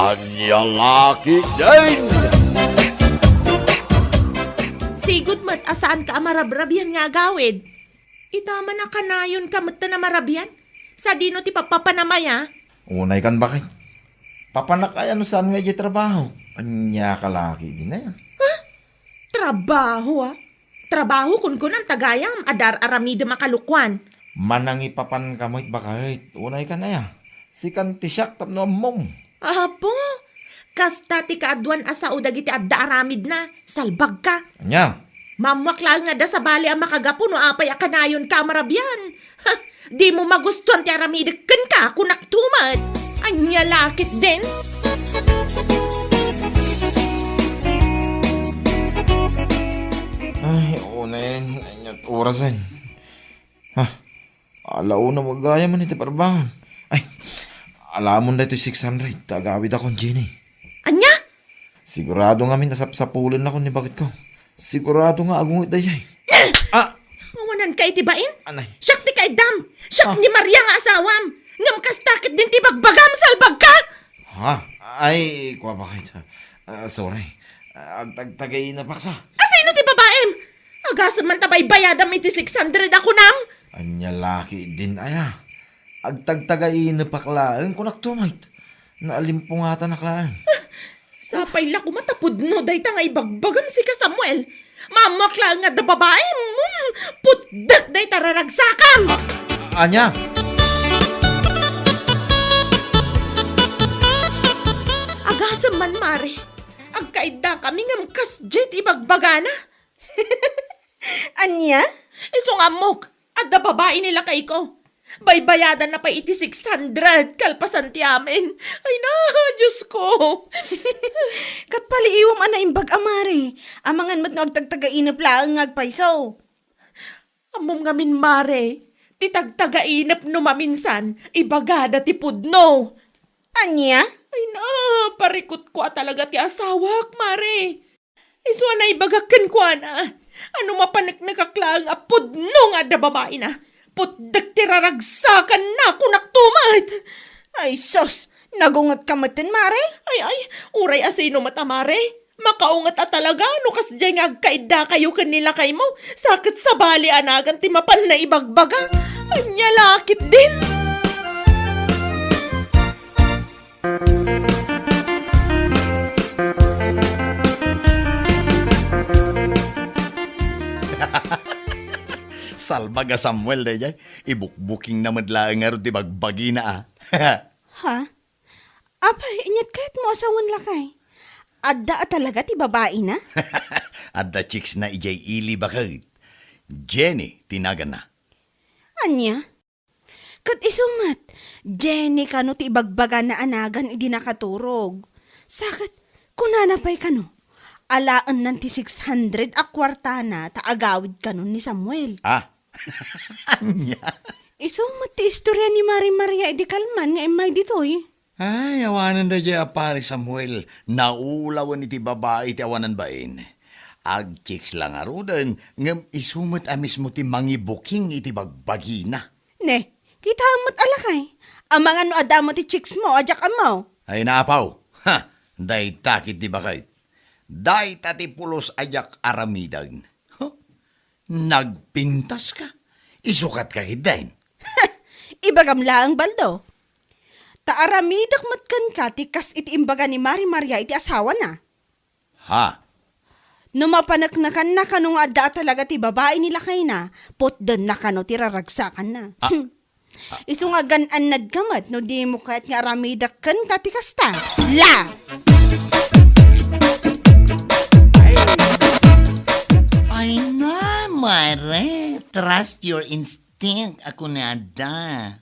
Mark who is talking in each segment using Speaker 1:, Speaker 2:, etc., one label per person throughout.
Speaker 1: Anya laki din!
Speaker 2: Sigod mat, asaan ka marabrabyan nga gawid? Itama na kanayon ka mat na marabyan? Sa dino ti papapanamaya?
Speaker 3: Unay kan bakit? Papanakay ano saan nga di trabaho? Anya kalaki din na yan.
Speaker 2: Trabaho Trabaho kun ang tagayam adar aramida makalukwan.
Speaker 3: Manang ipapan kamoy bakit? Unay ka na ya. Si kantisyak tapno mong.
Speaker 2: Apo, kasta ti kaadwan asa udag iti adda aramid na, salbag ka.
Speaker 3: Anya?
Speaker 2: Mamakla nga da sa bali ang makagapo no apay akanayon ka marabyan. Ha, di mo magustuhan ti aramidikan ka kunak tumat. Anya lakit din.
Speaker 3: Ay, unay. Anyat orasan. Ha? Alauna magaya man iti parbangan. Ay, alamon na ito 600. Tagawid akong Jenny.
Speaker 2: Anya?
Speaker 3: Sigurado nga minasapsapulan ako ni bakit ko. Sigurado nga agong itayay.
Speaker 2: Awanan ka itibain?
Speaker 3: Anay.
Speaker 2: Siyak ti kay dam. Siyak ni Maria nga asawam. Ngam kastakit din ti bagbagam salbag ka.
Speaker 3: Ha? Ay, kuha ba kayo? Sorry. Tagtagay na paksa.
Speaker 2: Asino ti babaem? Agasan man tabay bayadam iti 600 ako nang.
Speaker 3: Anya laki din aya. Agtagtagay na paklaan ko naktumait. Naalimpungatan naklaan.
Speaker 2: Sapay la kumatapod no day ta nga ibagbagam si ka Samuel. Mamakla nga da babaem. Putdak day tararagsakam.
Speaker 3: Anya?
Speaker 2: Agasan man mare. Agkaida kami ngam kas jet ibagbagana.
Speaker 4: Anya?
Speaker 2: Isong amok. At da babae nila kay ko. Baybayadan na pa iti 600 kalpasan ti amin. Ay na, Diyos ko.
Speaker 4: Kat paliiwam ana imbag amare. Amangan mat no agtagtagainap laang ngagpaisaw.
Speaker 2: Amom ngamin mare. Ti tagtagainap no maminsan. Ibagada ti pudno.
Speaker 4: Anya?
Speaker 2: Ay na, parikot ko talaga ti asawak, mare. Iso na ibagakan ko na. Ano mapanak nakaklang apudno nga da babae na. Putdak tiraragsakan na kunak tumat.
Speaker 4: Ay sos, nagungat ka matin mare?
Speaker 2: Ay, uray asino mata, mare. Makaungat talaga, no kasdyan nga agkaida kayo kanila kay mo. Sakit sa bali anagan ti mapan na ibagbaga. Anya lakit din.
Speaker 1: Salbaga Samuel da jay. Ibukbuking naman lang nga ron di bagbagi na
Speaker 4: Ha? Apay, inyat kahit mo asawan lakay. Adda talaga ti babae na?
Speaker 1: At the chicks na ijay ili bakit. Jenny, tinagan na.
Speaker 4: Anya? Kat isumat, Jenny kano ti ibagbaga na anagan idi nakaturog. Sakit, kunanapay kano. Alaan nan ti 600 a kwarta na taagawid kanon ni Samuel.
Speaker 1: Anya?
Speaker 4: Isumat ti istorya ni Maria idi kalman nga imay ditoy.
Speaker 1: Ay, awanan da jay apari Samuel. Naulawan iti babae ti awanan bain. Ag chicks lang arudan, ngam isumat amis mo ti mangibuking iti bagbagi na.
Speaker 4: Ne, kita amat alakay. Amangan no adamo ti chicks mo, ajak amaw.
Speaker 1: Ay naapaw. Ha, day takit di bakit. Day tati pulos ajak aramidag. Huh? Nagpintas ka? Isukat ka hidain.
Speaker 4: Ibagam laang baldo. Taaramidak matkan ka tikas iti imbaga ni Maria iti asawa na.
Speaker 1: Ha?
Speaker 4: Numapanaknakan na kanong adda talaga ti babae nila kay na, putdan na kano ti raragsakan na. Isu nga ganan gamat no di mo kahit nga aramidak kan ka tikas ta. La!
Speaker 5: Ay na, Mare. Trust your instinct. Ako na da.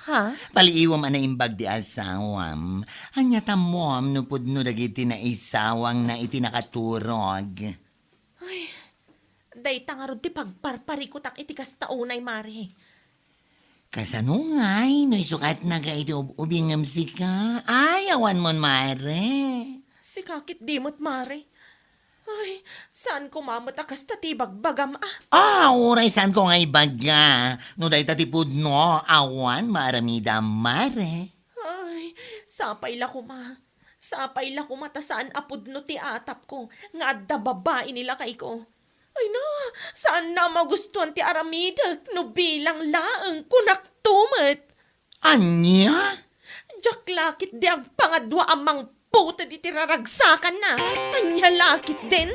Speaker 2: Ha?
Speaker 5: Paliiwam ana imbag di asawam. Anya tamom no pudno dagiti na isawang na iti nakaturog.
Speaker 2: Day tangarod ti pagparparikutak iti kastaunay, mare.
Speaker 5: Kasanungay, no isukat na ka iti ubingam sika. Ay, awan mon, Mare.
Speaker 2: Si kakit dimot, mare. Ay, saan ko mamatakas tatibagbagam
Speaker 5: Oray saan ko nga ibaga. No day tatipud no, awan maramida, Mare.
Speaker 2: Ay, sapay la ko ma. Sapay la ko matasaan apod no ti atap ko, nga adda babae nila kay ko. Ay na, saan na magustuhan ti Aramida, no bilang laang kunak tumet.
Speaker 5: Anya?
Speaker 2: Jak lakit di ang pangadwa amang puta di tiraragsakan na. Anya lakit din.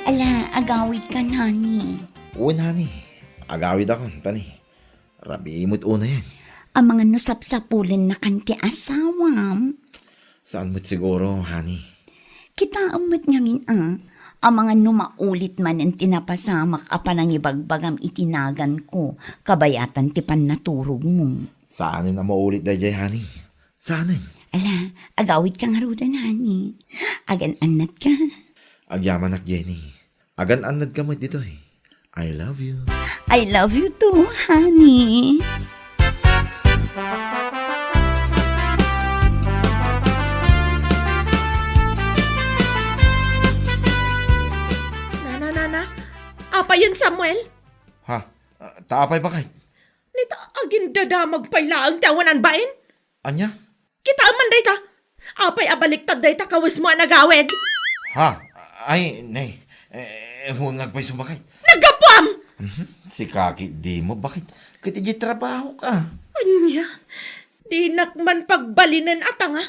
Speaker 5: Ala, agawid ka, nani.
Speaker 3: Oo, nani. Agawid ako, tani. Rabi mo't una yan.
Speaker 5: Ang mga nusap-sapulin na kanti asawam.
Speaker 3: Saan mo't siguro, honey?
Speaker 5: Kita amot ngamin ang mga numaulit man ang tinapasamak apan ang ibagbagam itinagan ko, kabayatan ti pannaturog mo.
Speaker 3: Saan na maulit da jay, honey? Saan?
Speaker 5: Ala, agawid ka nga rudan, hani. Agan-anat ka.
Speaker 3: Agyaman ak, Jenny. Agan-anad ka mo dito eh. I love you.
Speaker 5: I love you too, honey.
Speaker 2: Na. Apa yun, Samuel?
Speaker 3: Ha? Taapay ba kay?
Speaker 2: Nita agin dadamag pala ang tawanan bain?
Speaker 3: Anya?
Speaker 2: Kita man day ta. Apay abaliktad day ta kawas mo nagawid.
Speaker 3: Ha? Ay, nay. Huwag ngagpay sumakay.
Speaker 2: Nagapam!
Speaker 3: Si Kaki, di mo. Bakit? Kati trabaho ka.
Speaker 2: Anya, di nakman pagbalinan at nga.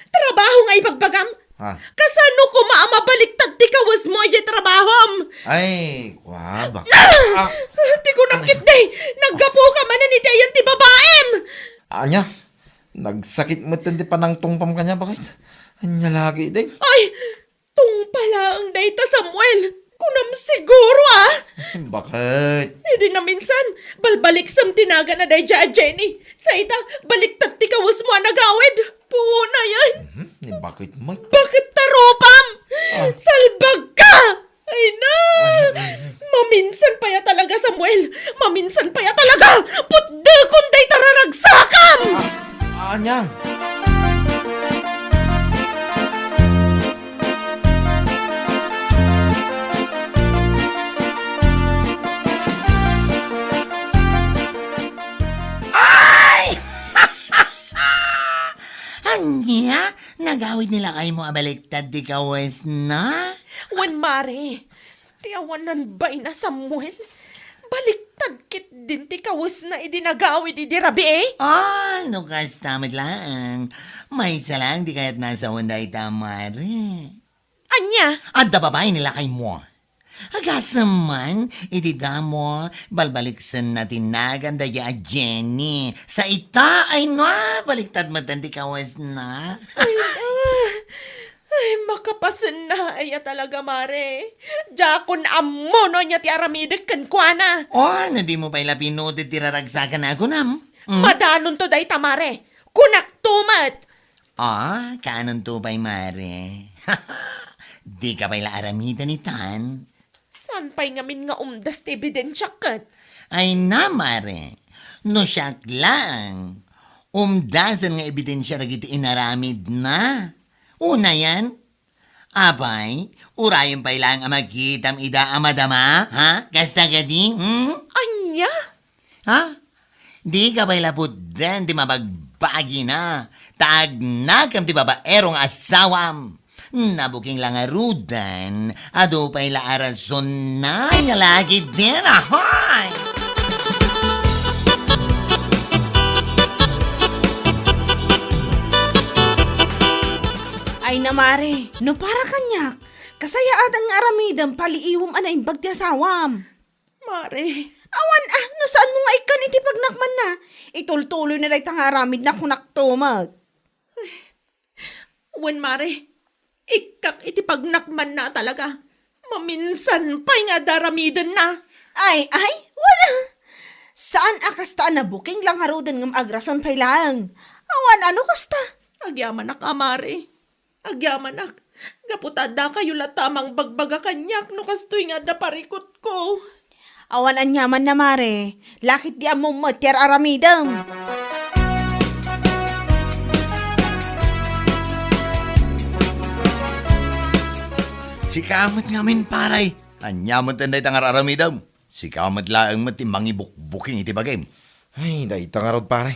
Speaker 2: Trabaho nga ipagbagam.
Speaker 3: Ha?
Speaker 2: Kasano ko maamabaliktad ti kawas mo ay trabahom.
Speaker 3: Ay, wabak.
Speaker 2: Ti ko nakit day. Naggapo ka man ni Dayan ti babaem.
Speaker 3: Anya? Nagsakit mo tindi pa ng tungpam kanya. Bakit? Anya lagi, day.
Speaker 2: Ay, tung pala ang day ta Samuel. Kunam siguro
Speaker 3: Bakit?
Speaker 2: Hindi na minsan, balbalik sam tinaga na day dya Jenny. Sa ita, baliktad ti kawas mo nagawid. Puo na yan.
Speaker 3: Bakit mo?
Speaker 2: Bakit taropam? Salbag ka! Ay na! Maminsan pa ya talaga, Samuel. Maminsan pa ya talaga. Putda kunday tararagsakam!
Speaker 3: Anya?
Speaker 5: Anya? Nagawid nila kayo mo abaliktad di kawes na?
Speaker 2: Wan mare, tiawanan ba na Samuel? Baliktad kit din ti kawas na idinagawid idirabi eh.
Speaker 5: No kas tamad lang. May isa lang di kaya't nasa hunday tamari.
Speaker 2: Anya?
Speaker 5: Adda babae nila kay mo. Agasam man, itida mo, balbaliksan na tinagan daya Jenny. Sa ita ay na, baliktad matandi kawas na.
Speaker 2: Ay, makapasan na ay talaga mare. Jakon amo no niya ti aramidag kan kuana.
Speaker 5: Di mo pa ila pinutit tiraragsakan ako nam.
Speaker 2: Madanon to day tamare. Kunak tumat.
Speaker 5: Kanon to pa'y mare. Di ka pa ila aramida ni Tan.
Speaker 2: San pa'y ngamin nga umdas ti ebidensya kat?
Speaker 5: Ay na, mare. No siyak lang. Umdasan nga ebidensya na giti inaramid na. Una yan. Abay, urayan pa ilang amagitam ida amadama, ha? Kasta ka di,
Speaker 2: Anya?
Speaker 5: Ha? Di ka pa ilapudden, di mabagbagi na. Taag na kam di babaerong asawam. Nabuking lang arudan, ado pa ila arason na, nga lagi din, ahoy!
Speaker 4: Ay na mare, no para kanyak. Kasayaatan nga aramidam paliiwam ana imbag ti asawam.
Speaker 2: Mare,
Speaker 4: Awan no saan mo nga ikan iti pagnakman na. Itultuloy na day tang aramid na kunak tumat.
Speaker 2: wan mare. Ikak iti pagnakman na talaga. Maminsan pa'y nga daramidan na.
Speaker 4: Ay, wala. Saan akasta na booking lang harudan ng agrason pay lang. Awan ano kasta?
Speaker 2: Agyaman ak, amare. Agyaman ak. Gaputada kayo latamang bagbaga kanyak no kastoy nga da parikot ko.
Speaker 4: Awan anyaman na mare. Lakit di among matyar aramidam.
Speaker 1: Si kamat ngamin paray. Anya mo tanday tangar aramidam. Si kamat laang mati mangibuk-buking iti bagay.
Speaker 3: Ay, daita nga rod pare.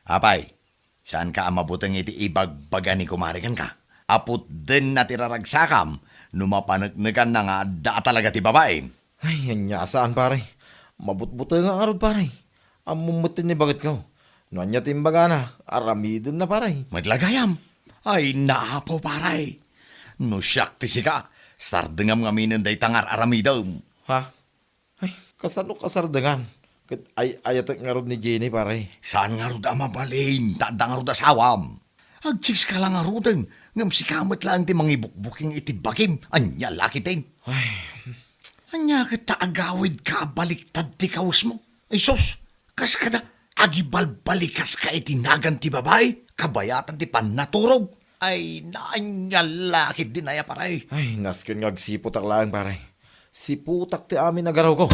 Speaker 1: Apay, saan ka amabutang iti ibagbaga ni kumarikan ka? Apot din na tiraragsakam, numapanagnagan na nga da talaga ti babae.
Speaker 3: Ay, anya saan pare. Mabutbuta nga rod pare. Amumutin ni bagit ko. No anya timbaga na, aramidin na pare.
Speaker 1: Madlagayam. Ay, naapo paray. No siyak ti sika, sardengam ngamin day tangar aramidam.
Speaker 3: Ha? Ay, kasano kasardangan? Kat ay ayatak nga rod ni Jenny pare.
Speaker 1: Saan nga rod amabalin, tadang nga rod asawam. Agchis ka lang nga rodeng, ngam si kamat lang ti mangibuk-buking iti bagim, anya lakitin.
Speaker 3: Ay,
Speaker 1: Anya kita agawid ka baliktad ti kawas mo. Ay sus, kas kada agibalbalikas ka itinagan ti babae, kabayatan ti panaturog. Ay, naanya lakit din aya paray.
Speaker 3: ay, naskyon nga agsiputak lang pare. Siputak ti amin nagaraw ko.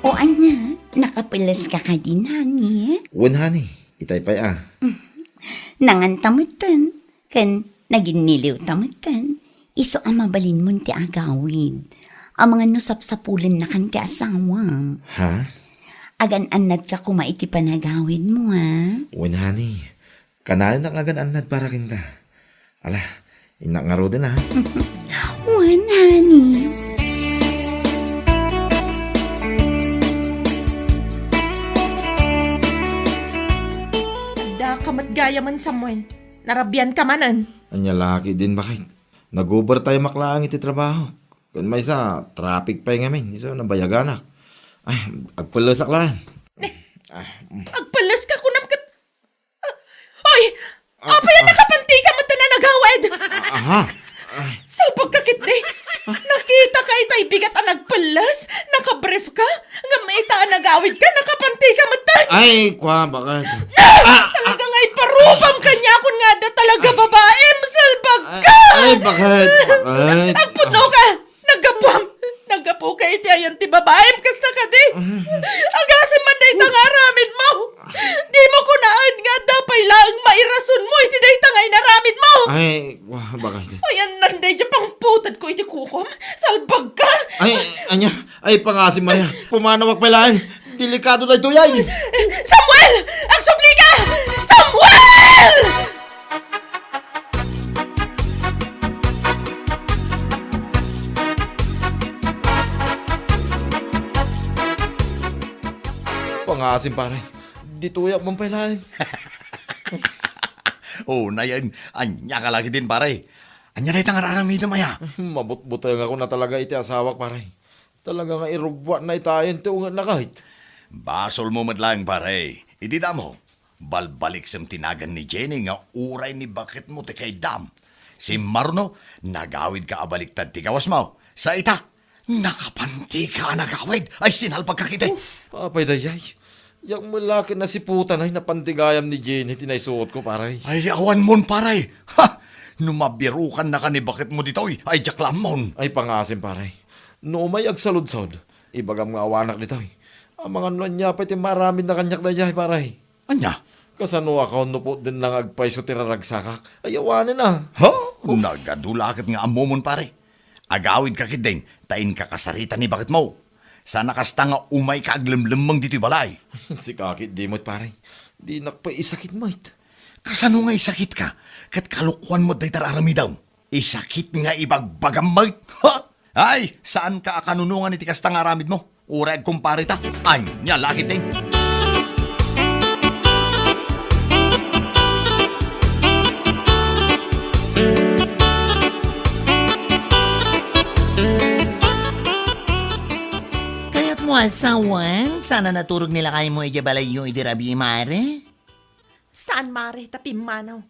Speaker 6: O anya, nakapilas ka ka din, honey.
Speaker 3: Honey, itay pay ah.
Speaker 6: Nangantamutan, kan naginiliw tamutan. Iso ang mabalin mo ti agawid. Ang mga nusap-sapulan na kan ti asawa.
Speaker 3: Ha?
Speaker 6: Agan-anad ka kumaiti panagawid mo, ha?
Speaker 3: Honey, kanayon na ngagan anad para kin ka. Ala, inak nga ro din ah.
Speaker 6: Wan, honey.
Speaker 2: Da kamat gaya man, Samuel. Narabyan ka manan.
Speaker 3: Anya laki din bakit? Nag-over tayo maklaang iti trabaho. Kung may isa, traffic pa yung amin. Isa, nabayaganak. Ay, agpalasak lang.
Speaker 2: Agpalas ka kunam kat... Ay! Apay, nakapanti ka man na nagawid!
Speaker 3: Aha!
Speaker 2: Salpag kakit di! Nakita ka itay bigat ang nagpalas? Nakabrief ka? Nga maita ang nagawid ka? Nakapanti ka man
Speaker 3: Ay, kwa, bakit?
Speaker 2: Talaga nga'y parupam kanya kun nga da talaga babae! Salpag ka!
Speaker 3: Ay, bakit? Bakit?
Speaker 2: Ang puno ka! Nagapam! Nagapo ka iti ayan ti babae! Kasta ka di! Agasin man da itang aramid mo! Di mo kunaan nga dapay lang mairason mo iti da itang ay naramid mo!
Speaker 3: Ay, kwa, bakit?
Speaker 2: Ayan nanday dyan pang putad ko iti kukom! Salpag ka!
Speaker 3: Ay, anya, ay, pangasim Maria. Pumanawag pala. Delikado na ito yan.
Speaker 2: Samuel! Ang supli ka! Samuel!
Speaker 3: Pangasim pare. Dituyak mong pala.
Speaker 1: Oh, na yan, anya ka lagi din paray. Anya day tangar aramidam aya.
Speaker 3: Mabutbutang ako na talaga iti asawak pare. Talaga nga irubwa na itayin ti ungan na kahit.
Speaker 1: Basol mo madlang paray. Iti damo, balbalik sam tinagan ni Jenny nga uray ni bakit mo ti kay dam. Si Marno, nagawid ka abaliktad ti kawas mo. Sa ita, nakapanti ka nagawid. Ay sinalpag ka kita.
Speaker 3: Papay dayay. Yang malaki na si putan ay napantigayam ni Jenny tinaisuot ko pare.
Speaker 1: Ay awan mon paray. Ha! Numabirukan na ka ni bakit mo ditoy. Ay jaklam mon.
Speaker 3: Ay pangasim pare. No may agsaludsod. Ibagam nga awanak nito. Ang mga nuan niya pa iti maraming na kanyak dayay pare.
Speaker 1: Anya?
Speaker 3: Kasano ako no po din lang agpaiso tiraragsakak. Ay awanin na.
Speaker 1: Ha? Nagadulakit nga amomon pare. Agawid ka kideng, tain ka kasarita ni bakit mo. Sana kasta nga umay ka aglemlemang dito'y balay.
Speaker 3: Si kakit di mo't pare. Di nakpaisakit mo't.
Speaker 1: Kasano nga isakit ka? Kat kalukuan mo day tararamidam. Isakit nga ibagbagam mo't. Ha? Ay, saan ka akanunungan iti kasta nga aramid mo? Urag kumparita. Anya lagi din.
Speaker 5: Kaya't mo asawan, sana naturog nila kayo mo ijabalay yung idirabi mare.
Speaker 2: Saan mare tapi manaw?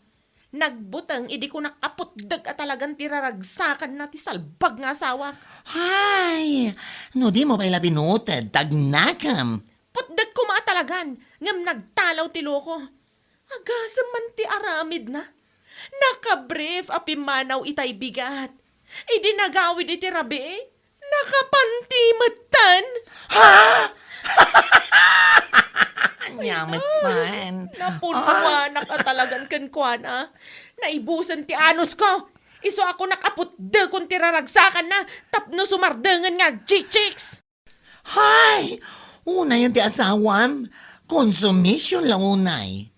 Speaker 2: Nagbutang idi ko nakaputdag at talagang tiraragsakan na ti salbag nga asawa.
Speaker 5: Hay, no di mo pala binutad, tagnakam.
Speaker 2: Putdag ko maatalagan, ngam nagtalaw ti loko. Agasam man ti aramid na. Nakabrief api manaw itay bigat. Idi nagawid iti rabi eh. Nakapanti matan.
Speaker 5: Nya tamatan.
Speaker 2: Napunuwa na ka talagan kan kwa na. Naibusan ti anos ko. Iso ako nakaputda kung tiraragsakan na. Tapno sumardangan nga G-chicks.
Speaker 5: Hay! Una yung ti asawam. Konsumisyon lang unay.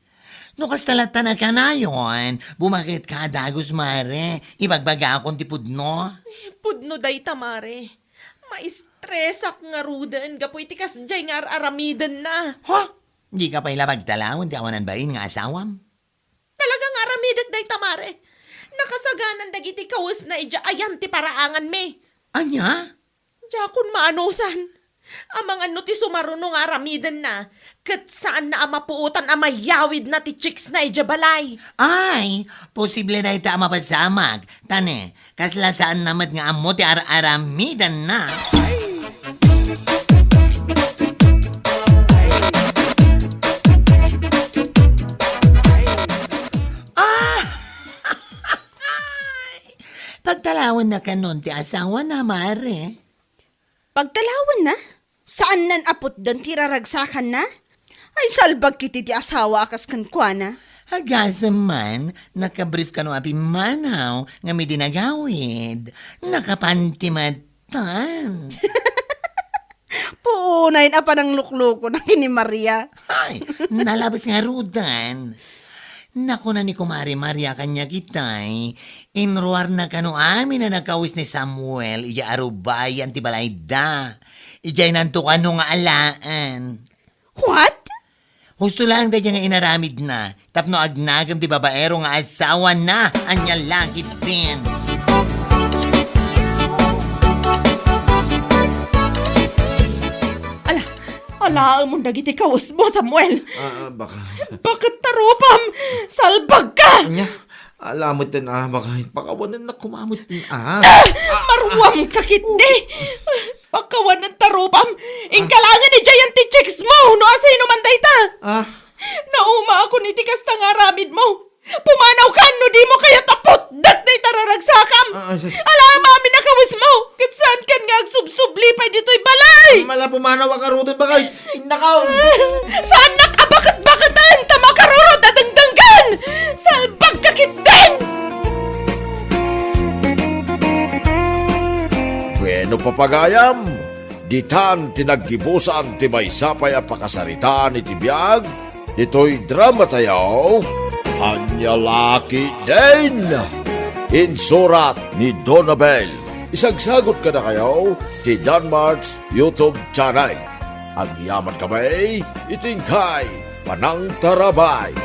Speaker 5: No kastalata na ka na yun, bumakit ka dagos mare. Ibagbaga akong tipudno.
Speaker 2: Pudno day tamare. Ma-stress ak nga rudan. Gapoy tikas jay nga aramidan na.
Speaker 5: Ha? Di ka pa ilabagtalawon ti awanan bain nga asawam?
Speaker 2: Talagang aramidan day tamare. Nakasaganan dagiti kawas na ija ayan ti paraangan me.
Speaker 5: Anya?
Speaker 2: Diya kun maanusan. Amang ano ti sumarunong aramidan na. Kat saan na amapuutan amayawid na ti chicks na ija balay.
Speaker 5: Ay, posible na ita mapasamag. Tane, kasla saan namat nga amo ti aramidan na. Ah! Pagtalawan na kanon ti asawa na, mare.
Speaker 4: Pagtalawan na? Saan nan apot dan tiraragsakan na? Ay salbag kiti ti asawa akas kan kwa na.
Speaker 5: Agasa man, nakabrief ka no api manaw nga may dinagawid. Nakapantimatan.
Speaker 4: Puunayin apa ng lukluko na kini Maria.
Speaker 5: Ay, nalabas nga rudan. Naku na ni Kumari Maria kanya kitay. Inruar na kano amin na nakawis ni Samuel. Iya arubayan ti balayda. Ijay nanto kano nga alaan.
Speaker 4: What?
Speaker 5: Husto lang da nga inaramid na. Tapno agnagam ti babaero nga asawa na. Anya lagi din.
Speaker 2: Ala mo dagiti kawas mo, Samuel.
Speaker 3: Baka...
Speaker 2: Bakit tarupam? Salbag ka!
Speaker 3: Anya, alamot din baka pakawanan na kumamot din
Speaker 2: Marwam ka kitdi! Pagkawan ng tarupam, ingkalangan ni Giant chicks mo! No asay naman dayta! Nauma ako ni tikas tangaramid mo! Pumanaw ka, no di mo kaya tapot! Dat na'y tararagsakam! Alam mami nakawis mo! Katsaan kan nga agsubsubli pa dito'y balay!
Speaker 3: Mala pumanaw ang karutan baka indakaw!
Speaker 2: Saan nakabakat-bakatan? Tama karurot at dangdanggan! Salbag ka kitin!
Speaker 7: Bueno papagayam, ditan tinaggibusan ti may sapay a pakasaritaan iti biyag, dito'y drama tayo, Anya Laki din! Insurat ni Donabel. Isagsagot ka na kayo ti Danmarks YouTube channel. Ang yaman kamay, itingkay, panang tarabay.